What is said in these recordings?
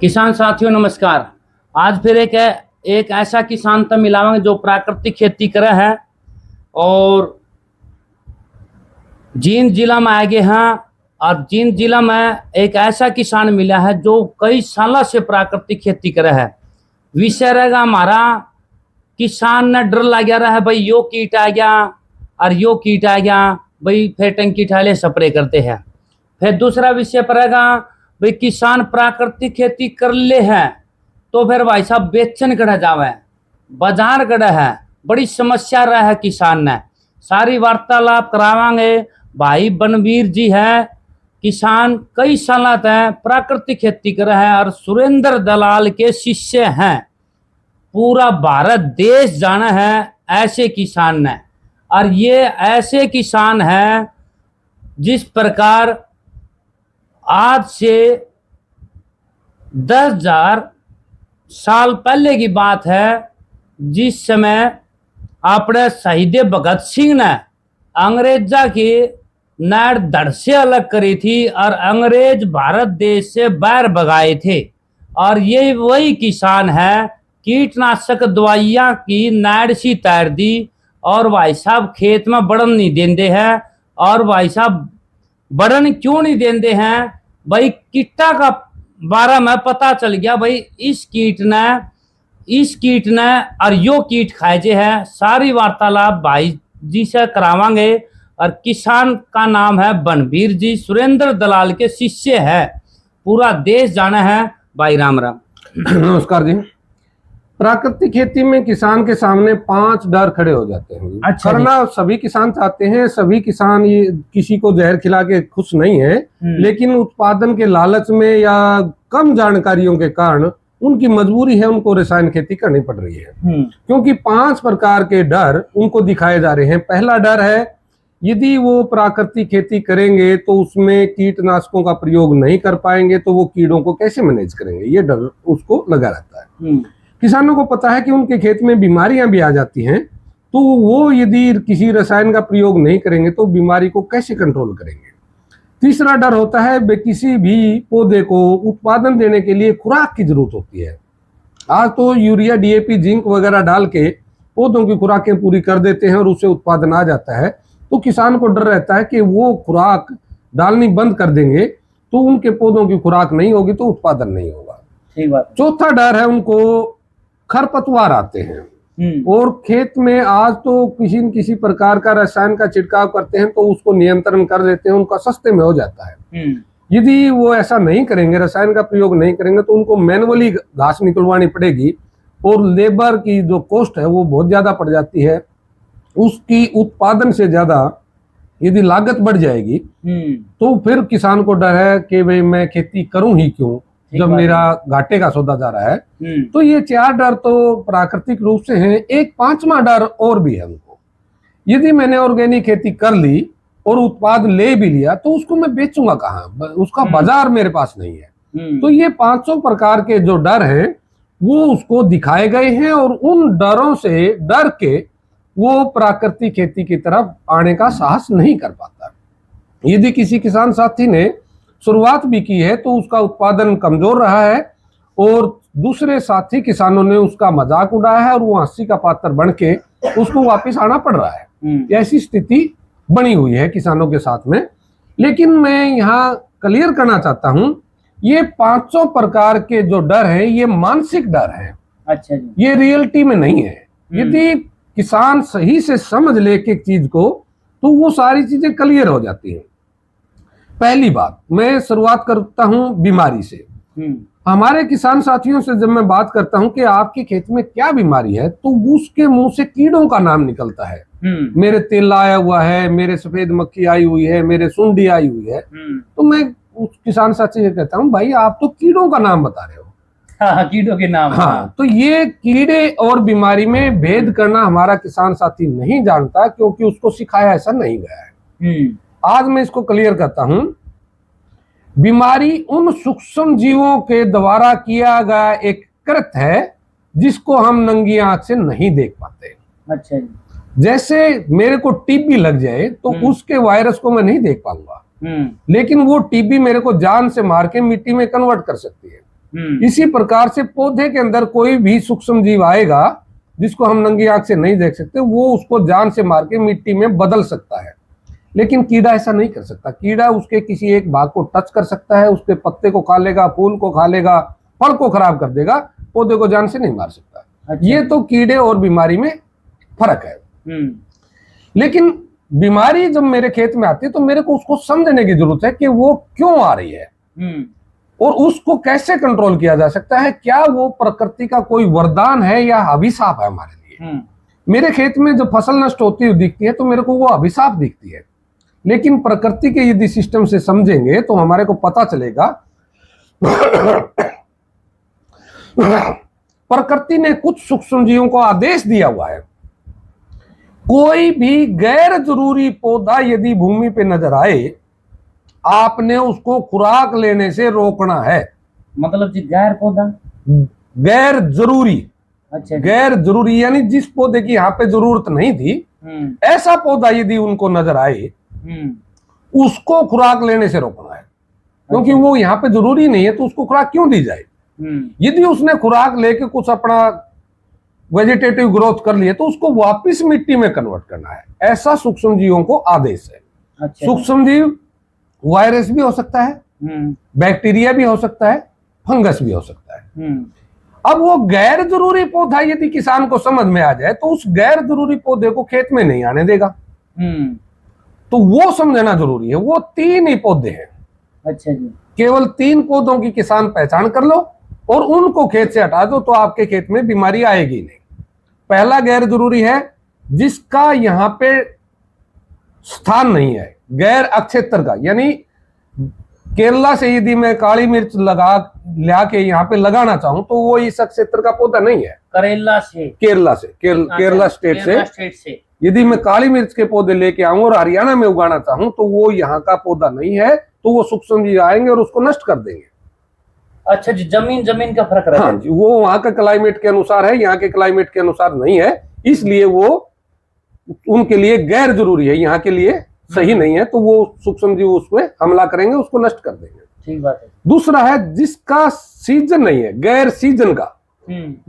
किसान साथियों नमस्कार। आज फिर एक ऐसा किसान तो मिलावांगे जो प्राकृतिक खेती करे है और जींद जिला में आगे हैं। और जींद जिला में एक ऐसा किसान मिला है जो कई सालों से प्राकृतिक खेती करे है। विषय रहेगा हमारा, किसान ने डर लग गया है भाई यो कीट आ गया और यो कीट आ गया, भाई फिर टंकी ठाले स्प्रे करते हैं। फिर दूसरा विषय पर रहेगा भाई किसान प्राकृतिक खेती कर ले है तो फिर भाई साहब बेचन कड़ा जावे, बाजार कड़ा है, बड़ी समस्या रहा है किसान ने। सारी वार्तालाप करावांगे। भाई बनवीर जी है, किसान कई साल तक प्राकृतिक खेती कर है और सुरेंद्र दलाल के शिष्य हैं। पूरा भारत देश जाना है ऐसे किसान ने। और ये ऐसे किसान हैं जिस प्रकार आज से 10,000 साल पहले की बात है, जिस समय अपने शहीद भगत सिंह ने अंग्रेजा की नाड़ धड़ से अलग करी थी और अंग्रेज भारत देश से बाहर भगाए थे। और ये वही किसान है, कीटनाशक दवाइयाँ की नाड़ सी तैर दी और भाई साहब खेत में बढ़न नहीं देंदे हैं। और भाई साहब बढ़न क्यों नहीं देंदे हैं? भाई कीटा का बारे में पता चल गया, भाई इस कीट ने और यो कीट खाए जे है। सारी वार्तालाप भाई जी से करावांगे। और किसान का नाम है बनवीर जी, सुरेंद्र दलाल के शिष्य है। पूरा देश जाना है। भाई राम राम। नमस्कार जी। प्राकृतिक खेती में किसान के सामने 5 डर खड़े हो जाते हैं। अच्छा करना सभी किसान चाहते हैं, सभी किसान ये किसी को जहर खिला के खुश नहीं है, लेकिन उत्पादन के लालच में या कम जानकारियों के कारण उनकी मजबूरी है, उनको रसायन खेती करनी पड़ रही है। क्योंकि 5 प्रकार के डर उनको दिखाए जा रहे हैं। पहला डर है, यदि वो प्राकृतिक खेती करेंगे तो उसमें कीटनाशकों का प्रयोग नहीं कर पाएंगे तो वो कीड़ों को कैसे मैनेज करेंगे, ये डर उसको लगा रहता है। किसानों को पता है कि उनके खेत में बीमारियां भी आ जाती हैं, तो वो यदि किसी रसायन का प्रयोग नहीं करेंगे तो बीमारी को कैसे कंट्रोल करेंगे। तीसरा डर होता है, किसी भी पौधे को उत्पादन देने के लिए खुराक की जरूरत होती है। आज तो यूरिया, डीएपी, जिंक वगैरह डाल के पौधों की खुराकें पूरी कर देते हैं और उससे उत्पादन आ जाता है। तो किसान को डर रहता है कि वो खुराक डालनी बंद कर देंगे तो उनके पौधों की खुराक नहीं होगी तो उत्पादन नहीं होगा। ठीक बात। चौथा डर है, उनको खरपतवार आते हैं और खेत में आज तो किसी न किसी प्रकार का रसायन का छिड़काव करते हैं तो उसको नियंत्रण कर देते हैं, उनका सस्ते में हो जाता है। यदि वो ऐसा नहीं करेंगे, रसायन का प्रयोग नहीं करेंगे, तो उनको मैनुअली घास निकलवानी पड़ेगी और लेबर की जो कॉस्ट है वो बहुत ज्यादा पड़ जाती है। उसकी उत्पादन से ज्यादा यदि लागत बढ़ जाएगी तो फिर किसान को डर है कि भाई मैं खेती करूं ही क्यों जब मेरा घाटे का सौदा जा रहा है। तो ये 4 डर तो प्राकृतिक रूप से हैं। एक 5वां डर और भी है उनको, यदि मैंने ऑर्गेनिक खेती कर ली और उत्पाद ले भी लिया तो उसको मैं बेचूंगा कहाँ, उसका बाजार मेरे पास नहीं है। तो ये 500 प्रकार के जो डर हैं वो उसको दिखाए गए हैं और उन डरों से डर के वो प्राकृतिक खेती की तरफ आने का साहस नहीं कर पाता। यदि किसी किसान साथी ने शुरुआत भी की है तो उसका उत्पादन कमजोर रहा है और दूसरे साथी किसानों ने उसका मजाक उड़ाया है और वो हंसी का पात्र बन के उसको वापस आना पड़ रहा है। ऐसी स्थिति बनी हुई है किसानों के साथ में। लेकिन मैं यहाँ क्लियर करना चाहता हूँ, ये 500 प्रकार के जो डर हैं ये मानसिक डर हैं। अच्छा जी। ये रियलिटी में नहीं है। यदि किसान सही से समझ ले एक चीज को तो वो सारी चीजें क्लियर हो जाती हैं। पहली बात, मैं शुरुआत करता हूं बीमारी से। हमारे किसान साथियों से जब मैं बात करता हूं कि आपके खेत में क्या बीमारी है तो उसके मुंह से कीड़ों का नाम निकलता है। मेरे तेला आया हुआ है, मेरे सफेद मक्खी आई हुई है, मेरे सुंडी आई हुई है। तो मैं उस किसान साथी से कहता हूं, भाई आप तो कीड़ों का नाम बता रहे हो। हाँ, कीड़ों के नाम। हाँ, तो ये कीड़े और बीमारी में भेद करना हमारा किसान साथी नहीं जानता क्योंकि उसको सिखाया ऐसा नहीं गया है। आज मैं इसको क्लियर करता हूं, बीमारी उन सूक्ष्म जीवों के द्वारा किया गया एक कृत्य है जिसको हम नंगी आंख से नहीं देख पाते। अच्छा जी। जैसे मेरे को टीबी लग जाए तो उसके वायरस को मैं नहीं देख पाऊंगा, लेकिन वो टीबी मेरे को जान से मार के मिट्टी में कन्वर्ट कर सकती है। इसी प्रकार से पौधे के अंदर कोई भी सूक्ष्म जीव आएगा जिसको हम नंगी आंख से नहीं देख सकते, वो उसको जान से मार के मिट्टी में बदल सकता है। लेकिन कीड़ा ऐसा नहीं कर सकता। कीड़ा उसके किसी एक भाग को टच कर सकता है, उसके पत्ते को खा लेगा, फूल को खा लेगा, फल को खराब कर देगा, पौधे को जान से नहीं मार सकता। अच्छा। ये तो कीड़े और बीमारी में फर्क है। लेकिन बीमारी जब मेरे खेत में आती है तो मेरे को उसको समझने की जरूरत है कि वो क्यों आ रही है और उसको कैसे कंट्रोल किया जा सकता है। क्या वो प्रकृति का कोई वरदान है या अभिशाप है हमारे लिए। मेरे खेत में जब फसल नष्ट होती हुई दिखती है तो मेरे को वो अभिशाप दिखती है। लेकिन प्रकृति के यदि सिस्टम से समझेंगे तो हमारे को पता चलेगा प्रकृति ने कुछ सूक्ष्म जीवों को आदेश दिया हुआ है। कोई भी गैर जरूरी पौधा यदि भूमि पे नजर आए, आपने उसको खुराक लेने से रोकना है। मतलब जी गैर पौधा गैर जरूरी। अच्छा। गैर जरूरी यानी जिस पौधे की यहाँ पे जरूरत नहीं थी, ऐसा पौधा यदि उनको नजर आए उसको खुराक लेने से रोकना है। क्योंकि वो यहाँ पे जरूरी नहीं है तो उसको खुराक क्यों दी जाए। यदि उसने खुराक लेके कुछ अपना वेजिटेटिव ग्रोथ कर लिए तो उसको वापस मिट्टी में कन्वर्ट करना है। ऐसा सूक्ष्म जीवों को आदेश है। अच्छा। सूक्ष्म जीव वायरस भी हो सकता है, बैक्टीरिया भी हो सकता है, फंगस भी हो सकता है। अब वो गैर जरूरी पौधा यदि किसान को समझ में आ जाए तो उस गैर जरूरी पौधे को खेत में नहीं आने देगा। तो वो समझना जरूरी है। वो 3 ही पौधे हैं। अच्छा जी। केवल 3 पौधों की किसान पहचान कर लो और उनको खेत से हटा दो तो आपके खेत में बीमारी आएगी नहीं। पहला गैर जरूरी है जिसका यहाँ पे स्थान नहीं है, गैर अक्षेत्र का। यानी केरला से यदि मैं काली मिर्च ला के यहाँ पे लगाना चाहूं तो वो इस क्षेत्र का पौधा नहीं है। केरला से केरला स्टेट से यदि मैं काली मिर्च के पौधे लेके आऊं और हरियाणा में उगाना चाहूं तो वो यहाँ का पौधा नहीं है। तो वो सूक्ष्म जीव आएंगे और उसको नष्ट कर देंगे। अच्छा जी। जमीन का फर्क है। हाँ जी, वो वहां का क्लाइमेट के अनुसार है, यहाँ के क्लाइमेट के अनुसार नहीं है, इसलिए वो उनके लिए गैर जरूरी है, यहाँ के लिए सही नहीं है। तो वो सूक्ष्म जीव उस पर हमला करेंगे, उसको नष्ट कर देंगे। ठीक बात है। दूसरा है जिसका सीजन नहीं है, गैर सीजन का।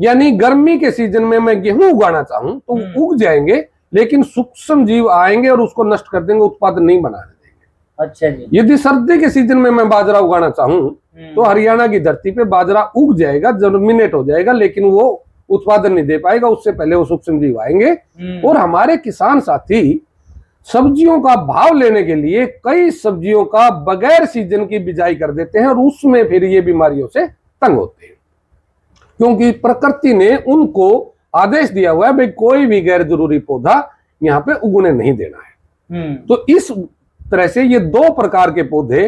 यानी गर्मी के सीजन में मैं गेहूं उगाना चाहूं तो उग जाएंगे, लेकिन सूक्ष्म जीव आएंगे और उसको नष्ट कर देंगे, उत्पादन नहीं बनाने देंगे। अच्छा जी। यदि सर्दी के सीजन में मैं बाजरा उगाना चाहूं तो हरियाणा की धरती पे बाजरा उग जाएगा, जर्मिनेट हो जाएगा, लेकिन वो उत्पादन नहीं दे पाएगा। उससे पहले वो सूक्ष्म जीव आएंगे। और हमारे किसान साथी सब्जियों का भाव लेने के लिए कई सब्जियों का बगैर सीजन की बिजाई कर देते हैं और उसमें फिर ये बीमारियों से तंग होते हैं। क्योंकि प्रकृति ने उनको आदेश दिया हुआ है भाई कोई भी गैर जरूरी पौधा यहाँ पे उगने नहीं देना है। तो इस तरह से ये 2 प्रकार के पौधे,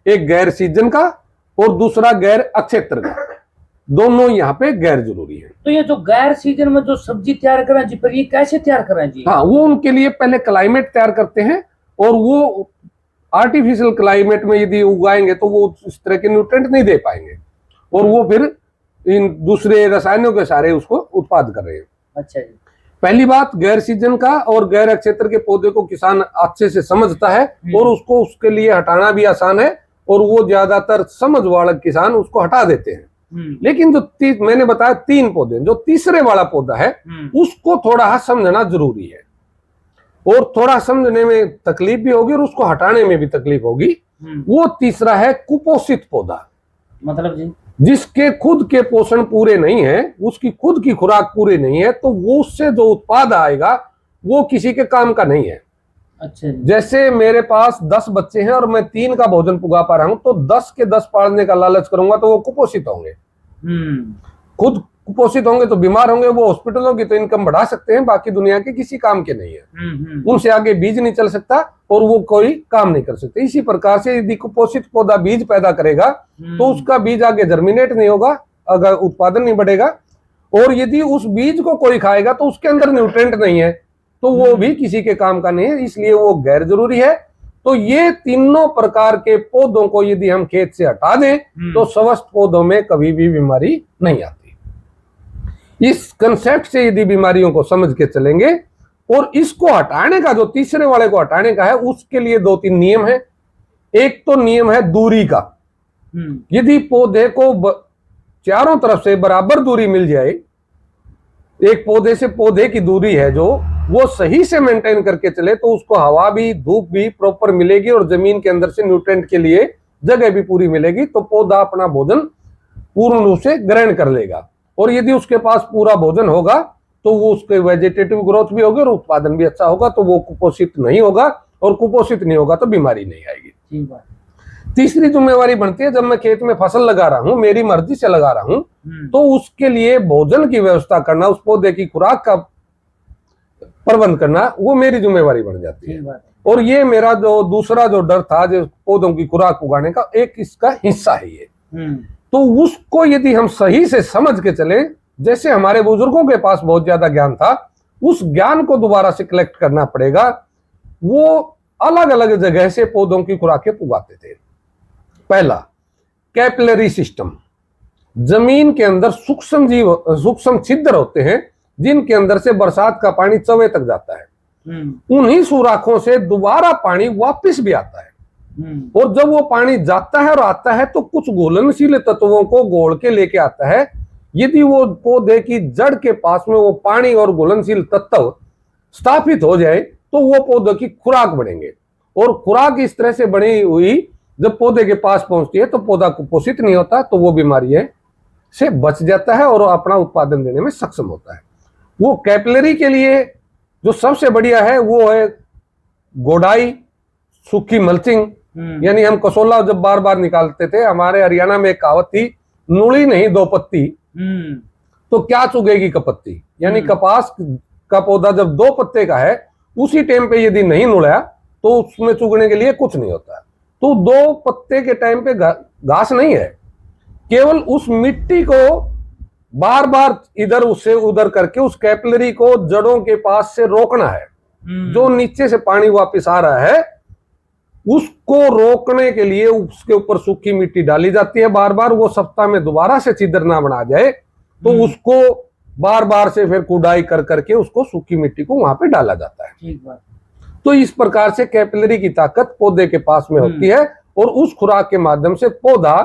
एक गैर सीजन का और दूसरा गैर अक्षेत्र का, दोनों यहाँ पे गैर जरूरी है। तो ये जो गैर सीजन में जो सब्जी तैयार करें जी, पर ये कैसे तैयार करें जी। हाँ, वो उनके लिए पहले क्लाइमेट तैयार करते हैं और वो आर्टिफिशियल क्लाइमेट में यदि उगाएंगे तो वो इस तरह के न्यूट्रिएंट नहीं दे पाएंगे और वो फिर इन दूसरे रसायनों के सारे उसको उत्पाद कर रहे हैं। अच्छा जी। पहली बात, गैर सीजन का और गैर अक्षेत्र के पौधे को किसान अच्छे से समझता है और उसको उसके लिए हटाना भी आसान है और वो ज्यादातर समझ वाले किसान उसको हटा देते हैं। लेकिन जो मैंने बताया 3 पौधे, जो तीसरे वाला पौधा है उसको थोड़ा समझना जरूरी है और थोड़ा समझने में तकलीफ भी होगी और उसको हटाने में भी तकलीफ होगी। वो तीसरा है कुपोषित पौधा। मतलब जी जिसके खुद के पोषण पूरे नहीं है, उसकी खुद की खुराक पूरी नहीं है, तो वो उससे जो उत्पाद आएगा वो किसी के काम का नहीं है। अच्छा। जैसे मेरे पास 10 बच्चे हैं और मैं 3 का भोजन पुगा पा रहा हूं तो 10 के 10 पालने का लालच करूंगा तो वो कुपोषित होंगे। खुद कुपोषित होंगे तो बीमार होंगे, वो हॉस्पिटलों की तो इनकम बढ़ा सकते हैं, बाकी दुनिया के किसी काम के नहीं है। उनसे आगे बीज नहीं चल सकता और वो कोई काम नहीं कर सकते। इसी प्रकार से यदि कुपोषित पौधा बीज पैदा करेगा तो उसका बीज आगे जर्मिनेट नहीं होगा, अगर उत्पादन नहीं बढ़ेगा। और यदि उस बीज को कोई खाएगा तो उसके अंदर न्यूट्रिएंट नहीं है तो वो भी किसी के काम का नहीं है, इसलिए वो गैर जरूरी है। तो ये तीनों प्रकार के पौधों को यदि हम खेत से हटा दें तो स्वस्थ पौधों में कभी भी बीमारी नहीं आती। इस कंसेप्ट से यदि बीमारियों को समझ के चलेंगे और इसको हटाने का, जो तीसरे वाले को हटाने का है, उसके लिए 2-3 नियम है। एक तो नियम है दूरी का। यदि पौधे को चारों तरफ से बराबर दूरी मिल जाए, एक पौधे से पौधे की दूरी है जो वो सही से मेंटेन करके चले, तो उसको हवा भी धूप भी प्रॉपर मिलेगी और जमीन के अंदर से न्यूट्रिएंट के लिए जगह भी पूरी मिलेगी, तो पौधा अपना भोजन पूर्ण रूप से ग्रहण कर लेगा। और यदि उसके पास पूरा भोजन होगा तो वो उसके वेजिटेटिव ग्रोथ भी होगी और उत्पादन भी अच्छा होगा, तो वो कुपोषित नहीं होगा, और कुपोषित नहीं होगा तो बीमारी नहीं आएगी। तीसरी जिम्मेवारी बनती है, जब मैं खेत में फसल लगा रहा हूं, मेरी मर्जी से लगा रहा हूं, तो उसके लिए भोजन की व्यवस्था करना, उस पौधे की खुराक का प्रबंध करना, वो मेरी जिम्मेवारी बन जाती है। और ये मेरा जो दूसरा जो डर था, जो पौधों की खुराक उगाने का, एक इसका हिस्सा है ये। तो उसको यदि हम सही से समझ के चले, जैसे हमारे बुजुर्गों के पास बहुत ज्यादा ज्ञान था, उस ज्ञान को दोबारा से कलेक्ट करना पड़ेगा। वो अलग अलग जगह से पौधों की खुराकें उगाते थे। पहला, कैपिलरी सिस्टम। जमीन के अंदर सूक्ष्म जीव, सूक्ष्म छिद्र होते हैं, जिनके अंदर से बरसात का पानी चौवे तक जाता है। उन्हीं सुराखों से दोबारा पानी वापस भी आता है। और जब वो पानी जाता है और आता है, तो कुछ घुलनशील तत्वों को घोल के लेके आता है। यदि वो पौधे की जड़ के पास में वो पानी और घुलनशील तत्व स्थापित हो जाए, तो वो पौधे की खुराक बढ़ेंगे। और खुराक इस तरह से बनी हुई जब पौधे के पास पहुंचती है, तो पौधा कुपोषित नहीं होता, तो वो बीमारियों से बच जाता है और अपना उत्पादन देने में सक्षम होता है। वो कैपिलरी के लिए जो सबसे बढ़िया है वो है गोडाई, सूखी मल्चिंग। यानी हम कसोला जब बार बार निकालते थे, हमारे हरियाणा में एक कहावत थी, नुड़ी नहीं दो पत्ती तो क्या चुगेगी कपत्ती। यानी कपास का पौधा जब 2 पत्ते का है, उसी टाइम पे यदि नहीं नुड़ाया तो उसमें चुगने के लिए कुछ नहीं होता। तो 2 पत्ते के टाइम पे घास नहीं है, केवल उस मिट्टी को बार बार इधर उससे उधर करके उस कैपिलरी को जड़ों के पास से रोकना है। जो नीचे से पानी वापस आ रहा है, उसको रोकने के लिए उसके ऊपर सूखी मिट्टी डाली जाती है बार बार। वो सप्ताह में दोबारा से छिद्र ना बना जाए, तो उसको बार बार से फिर कुडाई कर करके उसको सूखी मिट्टी को वहां पे डाला जाता है। तो इस प्रकार से कैपिलरी की ताकत पौधे के पास में होती है, और उस खुराक के माध्यम से पौधा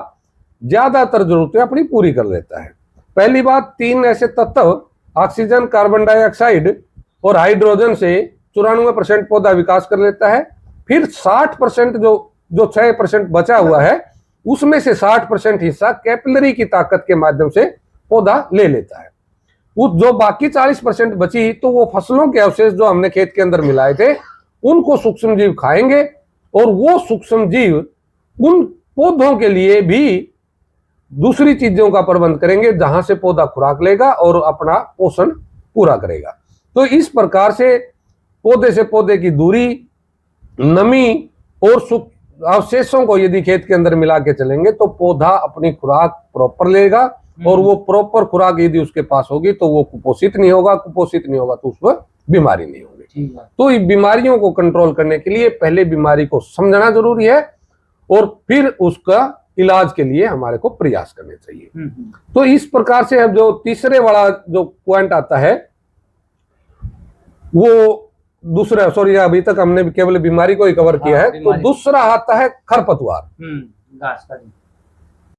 ज्यादातर जरूरतें अपनी पूरी कर लेता है। पहली बात, 3 ऐसे तत्व, ऑक्सीजन, कार्बन डाइऑक्साइड और हाइड्रोजन से 94% पौधा विकास कर लेता है। फिर 60% जो 6% बचा हुआ है, उसमें से 60% हिस्सा कैपिलरी की ताकत के माध्यम से पौधा ले लेता है। उस जो बाकी 40% बची, तो वो फसलों के अवशेष जो हमने खेत के अंदर मिलाए थे, उनको सूक्ष्म जीव खाएंगे, और वो सूक्ष्म जीव उन पौधों के लिए भी दूसरी चीजों का प्रबंध करेंगे, जहां से पौधा खुराक लेगा और अपना पोषण पूरा करेगा। तो इस प्रकार से पौधे से पौधे की दूरी, नमी और अवशेषों को यदि खेत के अंदर मिला के चलेंगे, तो पौधा अपनी खुराक प्रॉपर लेगा। और वो प्रॉपर खुराक यदि उसके पास होगी, तो वो कुपोषित नहीं होगा, कुपोषित नहीं होगा तो उसको बीमारी नहीं होगी। तो इन बीमारियों को कंट्रोल करने के लिए पहले बीमारी को समझना जरूरी है, और फिर उसका इलाज के लिए हमारे को प्रयास करने चाहिए। तो इस प्रकार से अब जो तीसरे वाला जो पॉइंट आता है, वो दूसरा, सॉरी, अभी तक हमने केवल बीमारी को ही कवर किया है। तो दूसरा आता है खरपतवार।